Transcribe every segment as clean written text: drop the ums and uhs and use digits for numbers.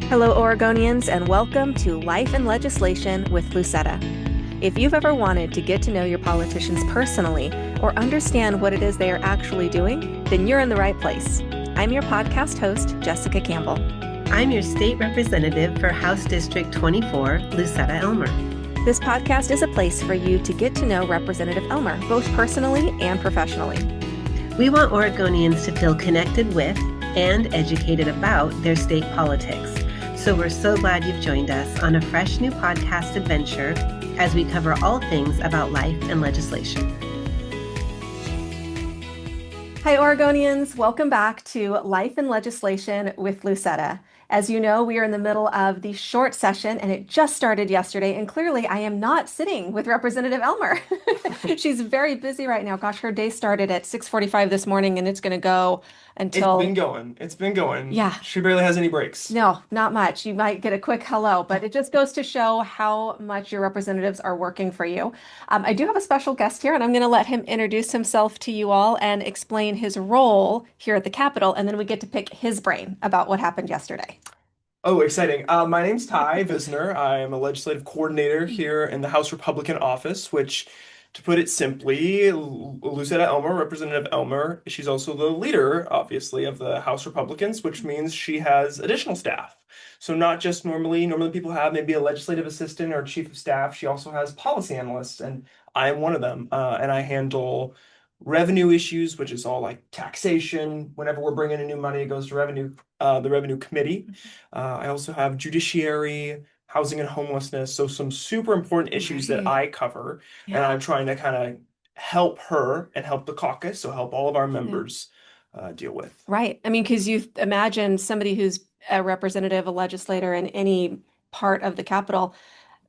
Hello, Oregonians, and welcome to Life and Legislation with Lucetta. If you've ever wanted to get to know your politicians personally or understand what it is they are actually doing, then you're in the right place. I'm your podcast host, Jessica Campbell. I'm your state representative for House District 24, Lucetta Elmer. This podcast is a place for you to get to know Representative Elmer, both personally and professionally. We want Oregonians to feel connected with and educated about their state politics. So we're so glad you've joined us on a fresh new podcast adventure as we cover all things about life and legislation. Hi, Oregonians. Welcome back to Life and Legislation with Lucetta. As you know, we are in the middle of the short session and it just started yesterday. And clearly I am not sitting with Representative Elmer. She's very busy right now. Gosh, her day started at 6:45 this morning and it's going to go until... It's been going. Yeah. She barely has any breaks. No, not much. You might get a quick hello, but it just goes to show how much your representatives are working for you. I do have a special guest here, and I'm going to let him introduce himself to you all and explain his role here at the Capitol, and then we get to pick his brain about what happened yesterday. Oh, exciting. My name's Vizenor. I am a legislative coordinator here in the House Republican office, which, to put it simply, Lucetta Elmer, Representative Elmer, she's also the leader, obviously, of the House Republicans, which means she has additional staff. So not just normally people have maybe a legislative assistant or chief of staff. She also has policy analysts, and I am one of them. And I handle revenue issues, which is all like taxation. Whenever we're bringing in new money, it goes to the revenue committee. I also have judiciary, housing and homelessness. So some super important issues that I cover. And I'm trying to kind of help her and help the caucus. So help all of our members deal with. Right. I mean, because you imagine somebody who's a representative, a legislator in any part of the Capitol,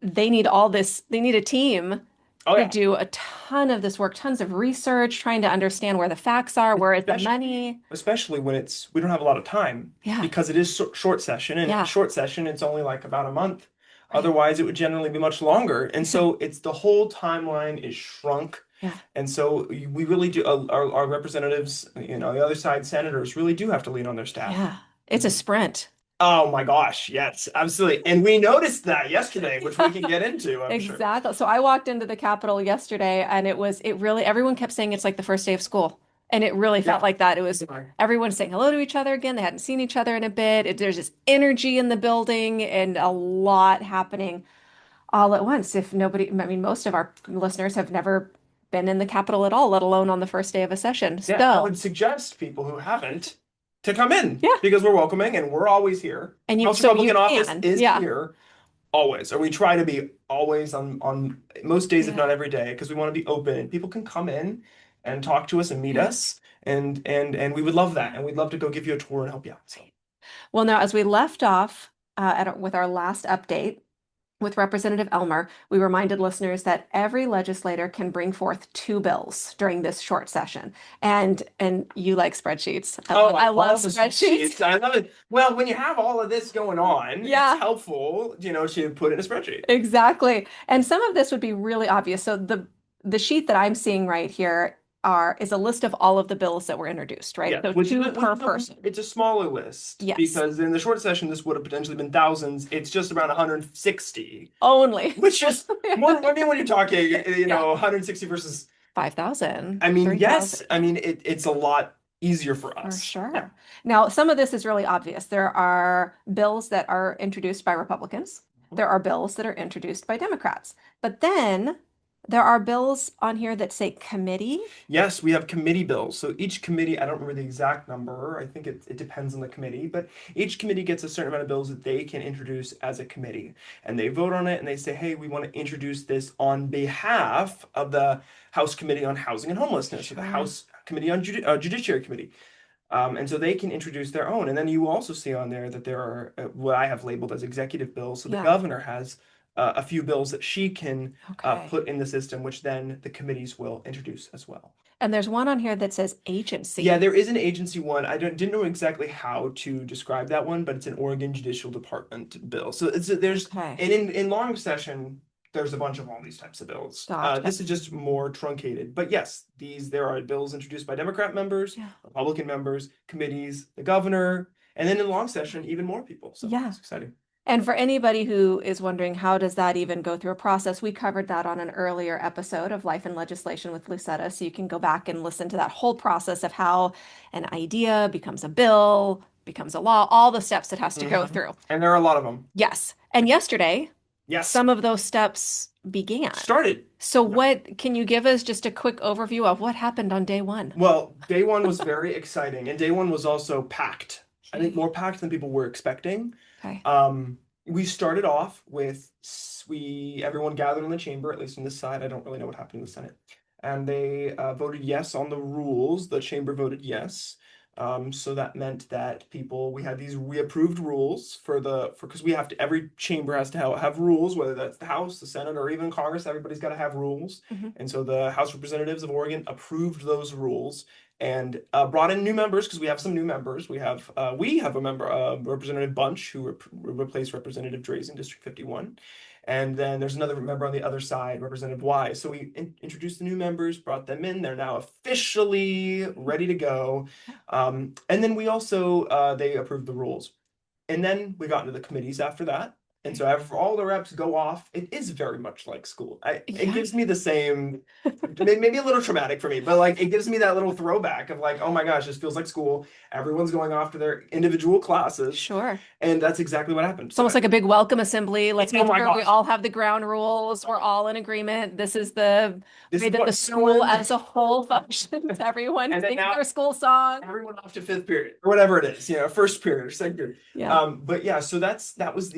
they need all this, they need a team to do a ton of this work, tons of research, trying to understand where the facts are, where is the money. Especially when we don't have a lot of time because it is short session, and short session, it's only like about a month. Right. Otherwise, it would generally be much longer. And so it's the whole timeline is shrunk. Yeah. And so we really do, our representatives, the other side senators really do have to lean on their staff. Yeah, it's a sprint. Oh my gosh, yes, absolutely. And we noticed that yesterday, which we can get into, I'm sure. Exactly. So I walked into the Capitol yesterday and everyone kept saying it's like the first day of school. And it really felt like that. It was everyone saying hello to each other again. They hadn't seen each other in a bit. There's this energy in the building and a lot happening all at once. Most of our listeners have never been in the Capitol at all, let alone on the first day of a session. Yeah, I would suggest people who haven't to come in because we're welcoming and we're always here. And House Republican office is here always, or we try to be always on most days, if not every day, because we want to be open and people can come in and talk to us and meet us, and we would love that, and we'd love to go give you a tour and help you out. So. Well, now as we left off with our last update with Representative Elmer, we reminded listeners that every legislator can bring forth 2 bills during this short session. And you like spreadsheets. I love spreadsheets. I love it. Well, when you have all of this going on, it's helpful, to put in a spreadsheet. Exactly. And some of this would be really obvious. So the sheet that I'm seeing right here is a list of all of the bills that were introduced, right? Yeah, so 2 per person. It's a smaller list because in the short session, this would have potentially been thousands. It's just around 160 only, which is more. I mean, when you're talking, 160 versus 5,000. I mean, 3,000. I mean, it's a lot easier for us. For sure. Yeah. Now, some of this is really obvious. There are bills that are introduced by Republicans. There are bills that are introduced by Democrats. But then there are bills on here that say committee. Yes, we have committee bills. So each committee, I don't remember the exact number. I think it depends on the committee, but each committee gets a certain amount of bills that they can introduce as a committee. And they vote on it and they say, hey, we want to introduce this on behalf of the House Committee on Housing and Homelessness, or the House Committee on Judiciary Committee. And so they can introduce their own. And then you also see on there that there are what I have labeled as executive bills. So the governor has a few bills that she can put in the system, which then the committees will introduce as well. And there's one on here that says agency. Yeah, there is an agency one. I didn't know exactly how to describe that one, but it's an Oregon Judicial Department bill. So and in long session, there's a bunch of all these types of bills. Gotcha. This is just more truncated. But yes, there are bills introduced by Democrat members, Republican members, committees, the governor, And then in long session, even more people. So Yeah. it's exciting. And for anybody who is wondering, how does that even go through a process? We covered that on an earlier episode of Life and Legislation with Lucetta. So you can go back and listen to that whole process of how an idea becomes a bill, becomes a law, all the steps it has to go through. And there are a lot of them. Yes. And yesterday, Yes. some of those steps began. Started. So what can you give us just a quick overview of what happened on day one? Well, day one was very exciting, and day one was also packed. I think more packed than people were expecting. Okay. We started off with everyone gathered in the chamber, at least on this side. I don't really know what happened in the Senate. And they voted yes on the rules. The chamber voted yes. So that meant that we had these approved rules because every chamber has to have rules, whether that's the House, the Senate, or even Congress. Everybody's got to have rules. And so the House Representatives of Oregon approved those rules and brought in new members because we have some new members. We have a member, Representative Bunch, who replaced Representative Drazen, District 51. And then there's another member on the other side, Representative Wise. So we introduced the new members, brought them in. They're now officially ready to go. And then we also, they approved the rules. And then we got into the committees after that. And so after all the reps go off, it is very much like school. It gives me the same, maybe a little traumatic for me, but like it gives me that little throwback of like, oh my gosh, this feels like school. Everyone's going off to their individual classes. Sure. And that's exactly what happened. It's almost like a big welcome assembly. Let's make sure we gosh. all have the ground rules. We're all in agreement. This is the way that the school as a whole functions. Everyone And then sings now- their school song. Everyone off to fifth period or whatever it is, first period or second period. Yeah. But yeah, so that was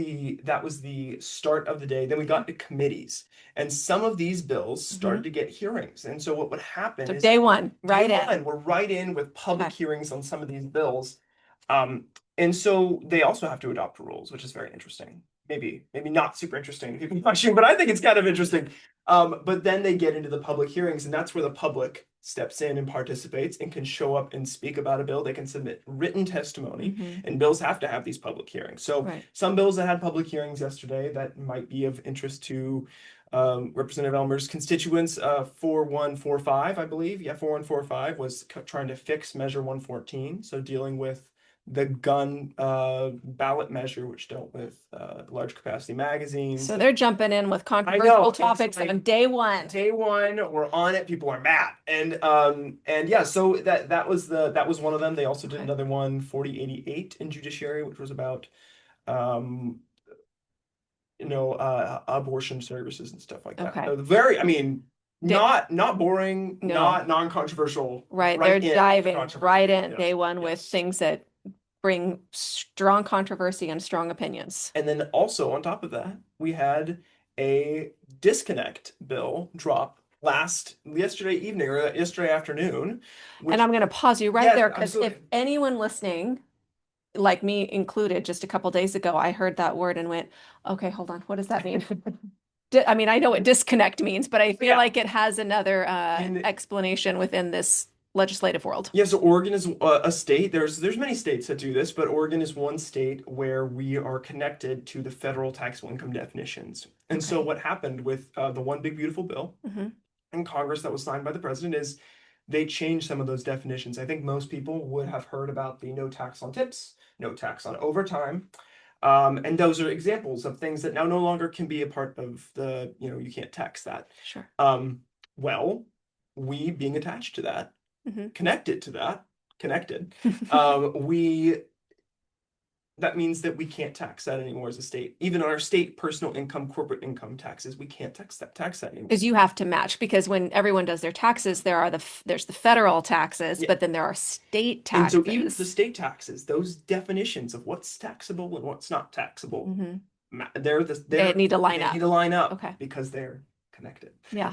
the start of the day. Then we got to committees, and some of these bills started to get hearings. And so what would happen So is day one, right day in. one, we're right in with public hearings on some of these bills. And so they also have to adopt rules, which is very interesting. Maybe not super interesting to people watching, but I think it's kind of interesting. But then they get into the public hearings, and that's where the public steps in and participates and can show up and speak about a bill. They can submit written testimony, and bills have to have these public hearings. So some bills that had public hearings yesterday that might be of interest to Representative Elmer's constituents, 4145, I believe. Yeah, 4145 was trying to fix Measure 114, so dealing with the gun ballot measure, which dealt with large capacity magazines. So they're jumping in with controversial topics on day one. Day one, we're on it. People are mad, and yeah. So that was one of them. They also did another one, 4088 in judiciary, which was about abortion services and stuff like that. Okay. So not boring, not non-controversial. Right, right they're diving right in Yes. day one with things that bring strong controversy and strong opinions. And then also on top of that, we had a disconnect bill drop yesterday evening or yesterday afternoon. And I'm going to pause you right Yes, there, because absolutely. if anyone listening, like me included, just a couple days ago, I heard that word and went, okay, hold on, what does that mean? I mean, I know what disconnect means, but I feel like it has another explanation within this legislative world. Yeah, so Oregon is a state. There's many states that do this, but Oregon is one state where we are connected to the federal taxable income definitions. And so what happened with the One Big Beautiful Bill in Congress that was signed by the president is they changed some of those definitions. I think most people would have heard about the no tax on tips, no tax on overtime. And those are examples of things that now no longer can be a part of the, you can't tax that. Sure. Well, we being attached to that, connected, that means that we can't tax that anymore as a state. Even our state personal income, corporate income taxes, we can't tax that anymore. Because you have to match, because when everyone does their taxes, there's the federal taxes, but then there are state taxes. And so even the state taxes, those definitions of what's taxable and what's not taxable, they need to line up. They need to line up, Okay. because they're connected. Yeah.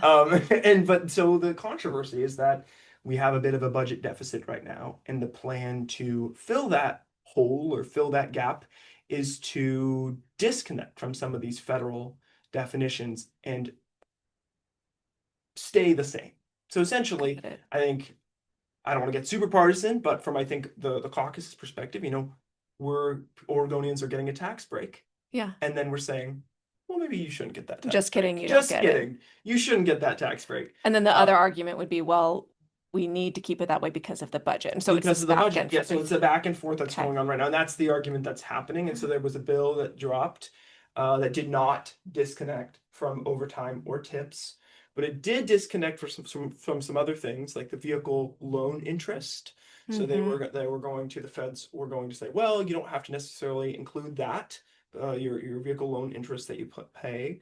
But so the controversy is that we have a bit of a budget deficit right now, and the plan to fill that hole or fill that gap is to disconnect from some of these federal definitions and stay the same. So essentially, I think, I don't want to get super partisan, but from, I think, the caucus's perspective, Oregonians are getting a tax break. Yeah. And then we're saying, well, maybe you shouldn't get that tax Just kidding, break. you don't get it. You shouldn't get that tax break. And then the other argument would be, well, we need to keep it that way because of the budget. And so it's Because this of the back budget. and Yeah, forth. so it's a back and forth that's Okay. going on right now. And that's the argument that's happening. And so there was a bill that dropped that did not disconnect from overtime or tips, but it did disconnect from some other things like the vehicle loan interest. So they were going to, the feds were going to say, well, you don't have to necessarily include that, your vehicle loan interest that you pay.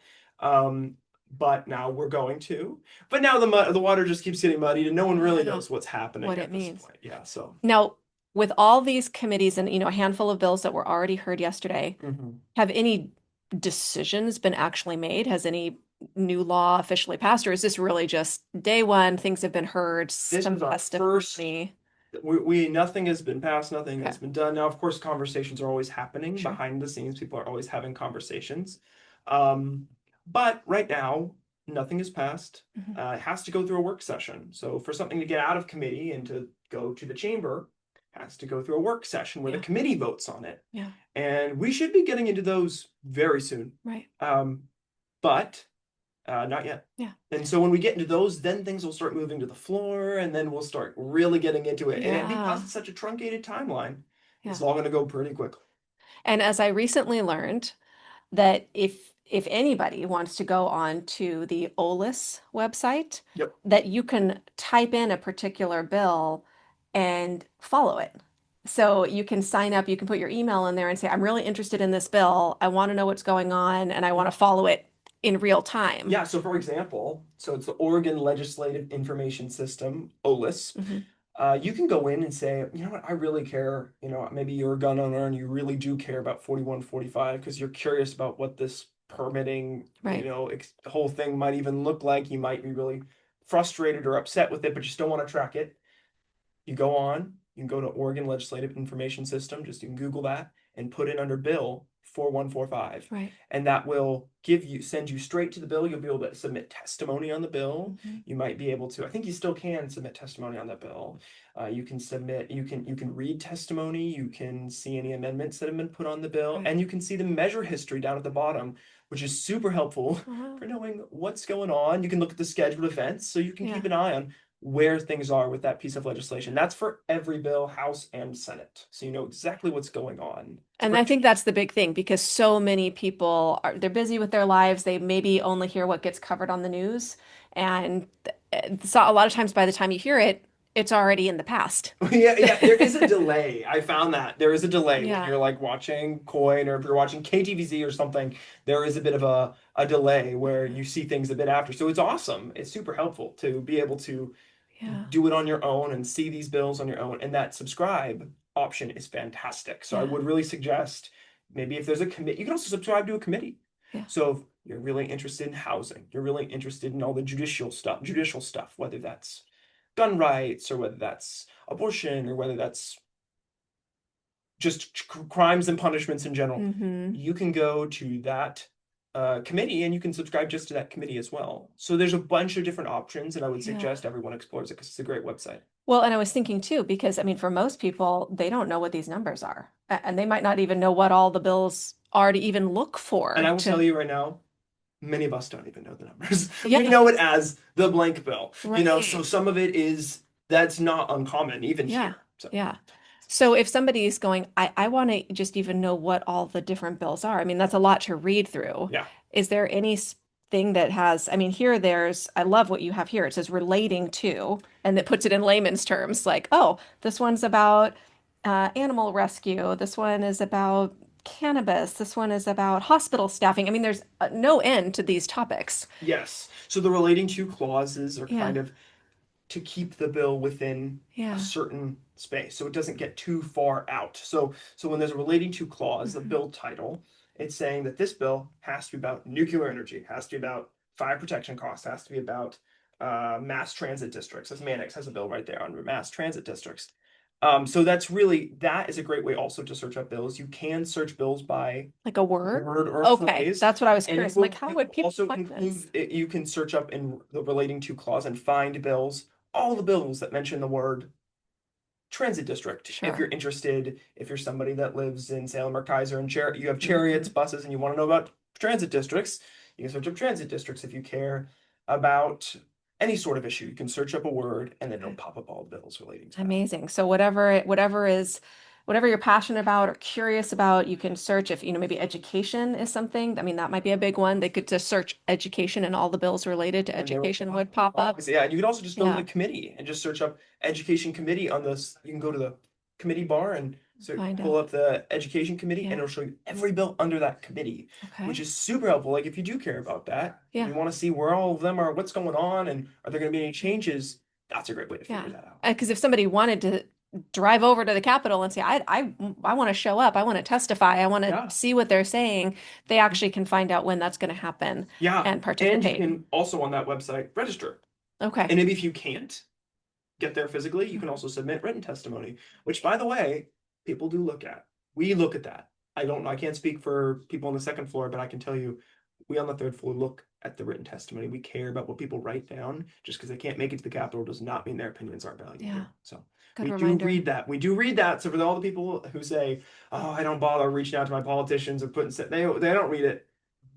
But now we're going to. But now the water just keeps getting muddied, and no one really knows what's happening what at it this means. point. Yeah, so. Now, with all these committees and, a handful of bills that were already heard yesterday, have any decisions been actually made? Has any new law officially passed, or is this really just day one, things have been heard, This some is our first. testimony? Nothing has been passed, nothing has Okay. been done. Now, of course, conversations are always happening Sure. behind the scenes. People are always having conversations. But right now, nothing is passed. It has to go through a work session. So for something to get out of committee and to go to the chamber, it has to go through a work session where the committee votes on it. Yeah. And we should be getting into those very soon. Right. But not yet. Yeah. And so when we get into those, then things will start moving to the floor, and then we'll start really getting into it. And because it's such a truncated timeline, it's all going to go pretty quickly. And as I recently learned, that if anybody wants to go on to the OLIS website, that you can type in a particular bill and follow it. So you can sign up, you can put your email in there and say, I'm really interested in this bill. I want to know what's going on and I want to follow it in real time. Yeah, so for example, so it's the Oregon Legislative Information System, OLIS. You can go in and say, you know what, I really care. Maybe you're a gun owner and you really do care about 4145 because you're curious about what this permitting, whole thing might even look like. You might be really frustrated or upset with it, but you still want to track it. You can go to Oregon Legislative Information System, you can Google that and put it under Bill 4145. Right. And that will send you straight to the bill. You'll be able to submit testimony on the bill. You might be able to, I think you still can submit testimony on that bill. You can read testimony, you can see any amendments that have been put on the bill, and you can see the measure history down at the bottom, which is super helpful for knowing what's going on. You can look at the scheduled events, so you can keep an eye on where things are with that piece of legislation. That's for every bill, House and Senate. So you know exactly what's going on. And I think that's the big thing, because so many people they're busy with their lives. They maybe only hear what gets covered on the news. And so a lot of times by the time you hear it, it's already in the past. Yeah, there is a delay. I found that there is a delay when you're like watching Coin, or if you're watching KTVZ or something, there is a bit of a delay where you see things a bit after. So it's awesome. It's super helpful to be able to do it on your own and see these bills on your own. And that subscribe option is fantastic. So I would really suggest, maybe if there's a committee, you can also subscribe to a committee. So if you're really interested in housing, you're really interested in all the judicial stuff, whether that's gun rights or whether that's abortion or whether that's just crimes and punishments in general, you can go to that committee and you can subscribe just to that committee as well. So there's a bunch of different options, and I would suggest everyone explores it because it's a great website. Well, and I was thinking too, because I mean, for most people, they don't know what these numbers are, and they might not even know what all the bills are to even look for. And I will tell you right now, many of us don't even know the numbers. We know it as the blank bill, so some of it that's not uncommon even here. So. So if somebody's going, I want to just even know what all the different bills are. I mean, that's a lot to read through. Is there anything that has, I mean, I love what you have here. It says relating to, and it puts it in layman's terms, like, oh, this one's about animal rescue. This one is about cannabis. This one is about hospital staffing. I mean, there's no end to these topics. Yes. So the relating to clauses are kind of to keep the bill within a certain space, so it doesn't get too far out. So when there's a relating to clause, the bill title, it's saying that this bill has to be about nuclear energy, has to be about fire protection costs, has to be about mass transit districts, as Mannix has a bill right there on mass transit districts. So that is a great way also to search up bills. You can search bills by like a word or a phrase. That's what I was curious. Like, how would people also find this? You can search up in the relating to clause and find bills, all the bills that mention the word transit district. If you're interested, if you're somebody that lives in Salem or Kaiser and you have chariots, buses, and you want to know about transit districts, you can search up transit districts. If you care about any sort of issue. You can search up a word and then it'll pop up all the bills relating to that. Amazing. So whatever you're passionate about or curious about, you can search if, maybe education is something. I mean, that might be a big one. They could just search education and all the bills related to And there will education would pop up. Yeah, and you can also just go to Yeah. the committee and just search up education committee on this. You can go to the committee bar and Find pull out. up the education committee Yeah. and it'll show you every bill under that committee, Okay. which is super helpful. Like if you do care about that, Yeah. you want to see where all of them are, what's going on, and are there going to be any changes? That's a great way to figure that out. Because if somebody wanted to drive over to the Capitol and say, I want to show up, I want to testify, I want to Yeah. see what they're saying, they actually can find out when that's going to happen Yeah, and and participate. you can also on that website register. Okay. And maybe if you can't get there physically, you can also submit written testimony, which by the way, people do look at. We look at that. I can't speak for people on the second floor, but I can tell you, we on the third floor look at the written testimony. We care about what people write down. Just because they can't make it to the Capitol does not mean their opinions aren't valued. Yeah. So Good we reminder. do read that. We do read that. So for all the people who say, "Oh, I don't bother reaching out to my politicians or putting," they don't read it.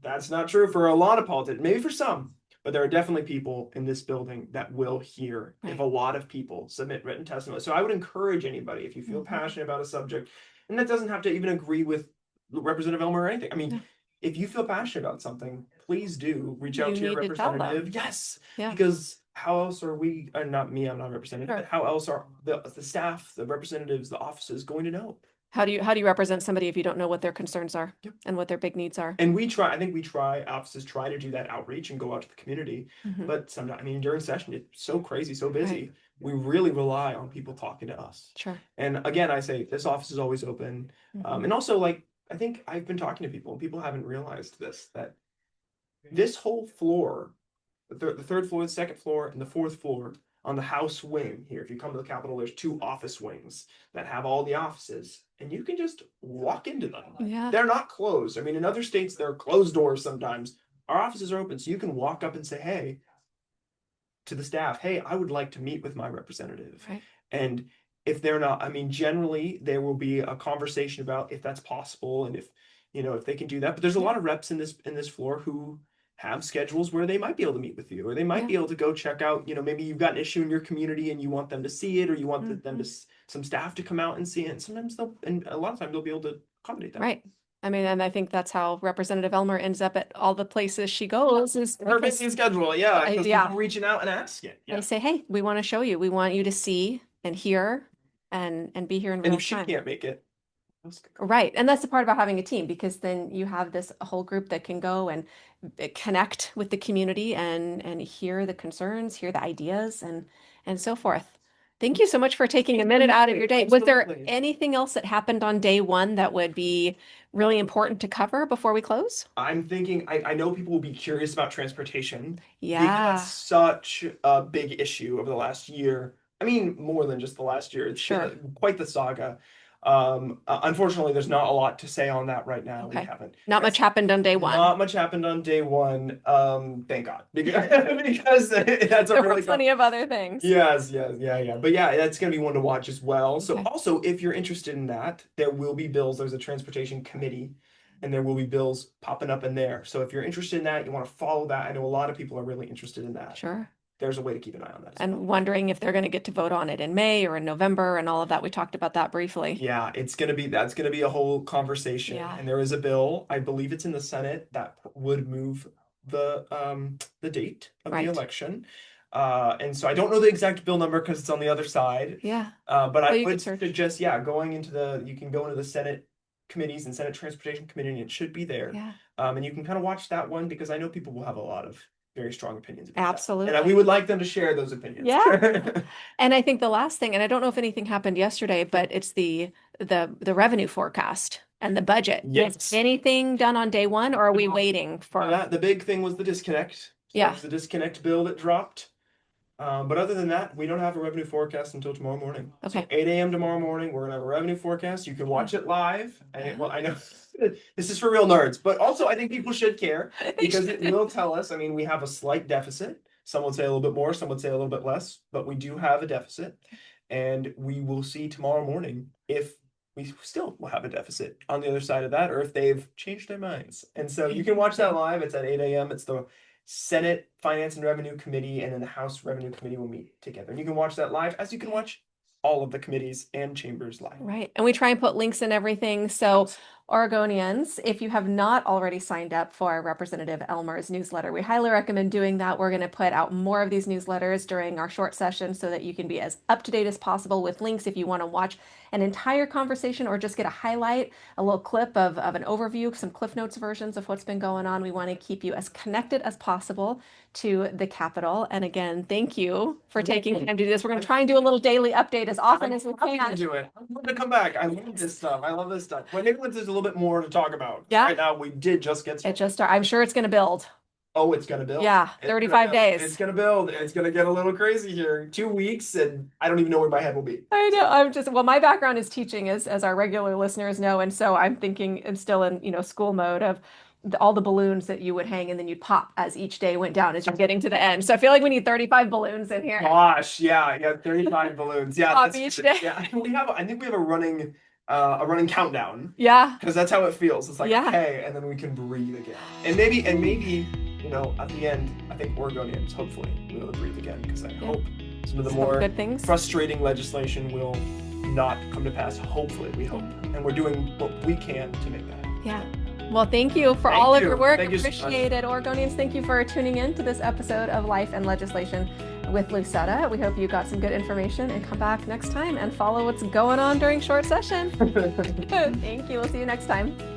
That's not true for a lot of politicians. Maybe for some, but there are definitely people in this building that will hear if Right. a lot of people submit written testimony. So I would encourage anybody, if you feel passionate about a subject, and that doesn't have to even agree with Representative Elmer or anything. I mean, No. if you feel passionate about something, please do reach out You to your need to tell them. representative. Yes, Yeah. because how else are we? Not me. I'm not a representative. Sure. But how else are the staff, the representatives, the offices going to know? How do you represent somebody if you don't know what their concerns are Yep. and what their big needs are? And I think offices try to do that outreach and go out to the community. Mhm. But sometimes, I mean, during session, it's so crazy, so busy. Right. We really rely on people talking to us. Sure. And again, I say this office is always open. Mhm. And also, like, I think I've been talking to people, and people haven't realized this, that this whole floor, the third floor, the second floor, and the fourth floor on the House wing here, if you come to the Capitol, there's 2 office wings that have all the offices, and you can just walk into them. Yeah. They're not closed. I mean, in other states, they're closed doors sometimes. Our offices are open, so you can walk up and say, hey, to the staff, hey, I would like to meet with my representative. Right. And if they're not, I mean, generally there will be a conversation about if that's possible and if they can do that. But there's a lot of reps in this floor who have schedules where they might be able to meet with you, or they might be able to go check out, maybe you've got an issue in your community and you want them to see it, or you want them to some staff to come out and see it. And sometimes and a lot of times they'll be able to accommodate that. Right. I mean, and I think that's how Representative Elmer ends up at all the places she goes is Her because busy schedule, yeah, because yeah. people reaching out and asking. they Yeah. say, hey, we want to show you. We want you to see and hear and be here in And real if she time. can't make it, Right. And that's the part about having a team, because then you have this whole group that can go and connect with the community and hear the concerns, hear the ideas and so forth. Thank you so much for taking a minute out of your day. Was there Absolutely. anything else that happened on day one that would be really important to cover before we close? I'm thinking, I know people will be curious about transportation. Yeah. Because it's such a big issue over the last year. I mean, more than just the last year. It's Sure. been quite the saga. Unfortunately, there's not a lot to say on that right now. Okay. We haven't. Not much happened on day one. Not much happened on day one. Thank God. Because that's a There were really plenty of other things. Yes, yeah. But yeah, that's going to be one to watch as well. So Okay. also, if you're interested in that, there will be bills. There's a transportation committee, and there will be bills popping up in there. So if you're interested in that, you want to follow that. I know a lot of people are really interested in that. Sure. There's a way to keep an eye on that as well. And wondering if they're going to get to vote on it in May or in November and all of that. We talked about that briefly. Yeah, that's gonna be a whole conversation. Yeah. And there is a bill, I believe it's in the Senate, that would move the date of Right. the election. And so I don't know the exact bill number because it's on the other side. Yeah. But Well, I you would could search. suggest, you can go into the Senate committees and Senate Transportation Committee, and it should be there. Yeah. And you can kind of watch that one because I know people will have a lot of very strong opinions about that. Absolutely. And we would like them to share those opinions. Yeah. And I think the last thing, and I don't know if anything happened yesterday, but it's the revenue forecast and the budget. Yes. Was anything done on day one, or are we waiting for? The big thing was the disconnect. So Yeah. it was the disconnect bill that dropped. But other than that, we don't have a revenue forecast until tomorrow morning. So Okay. 8 a.m. tomorrow morning, we're gonna have a revenue forecast. You can watch it live. Well, I know this is for real nerds, but also I think people should care because it will tell us. I mean, we have a slight deficit. Some would say a little bit more, some would say a little bit less, but we do have a deficit. And we will see tomorrow morning if we still will have a deficit on the other side of that, or if they've changed their minds. And so you can watch that live. It's at 8 a.m. It's Senate Finance and Revenue Committee and then the House Revenue Committee will meet together. And you can watch that live, as you can watch all of the committees and chambers live. Right. And we try and put links in everything. So Oregonians, if you have not already signed up for Representative Elmer's newsletter, we highly recommend doing that. We're going to put out more of these newsletters during our short session so that you can be as up to date as possible with links if you want to watch an entire conversation or just get a highlight, a little clip of an overview, some Cliff Notes versions of what's been going on. We want to keep you as connected as possible to the Capitol. And again, thank you for taking time to do this. We're going to try and do a little daily update as often as we can. Do it. I'm going to come back. I love this stuff. I love this stuff. But maybe there's a little bit more to talk about. Yeah. Right now, we did just get started. It just started. I'm sure it's going to build. Oh, it's going to build. Yeah, It's 35 gonna build. days. It's going to build. It's going to get a little crazy here. 2 weeks, and I don't even know where my head will be. I know. Well, my background is teaching, as our regular listeners know. And so I'm thinking and still in, school mode of all the balloons that you would hang and then you'd pop as each day went down as you're getting to the end. So I feel like we need 35 balloons in here. Gosh, yeah, 35 balloons. Yeah, Pop each day. Yeah, I think we have a running countdown. Yeah. Because that's how it feels. It's like, Yeah. okay, and then we can breathe again. And maybe, at the end, I think Oregonians, hopefully, will be able to breathe again. Because I hope some of the more good things. frustrating legislation will not come to pass. Hopefully, we hope. And we're doing what we can to make that happen. Yeah. Well, thank you for Thank all of you. your work. Thank you so much. Appreciate it. Oregonians, thank you for tuning in to this episode of Life and Legislation with Lucetta. We hope you got some good information and come back next time and follow what's going on during short session. Thank you. We'll see you next time.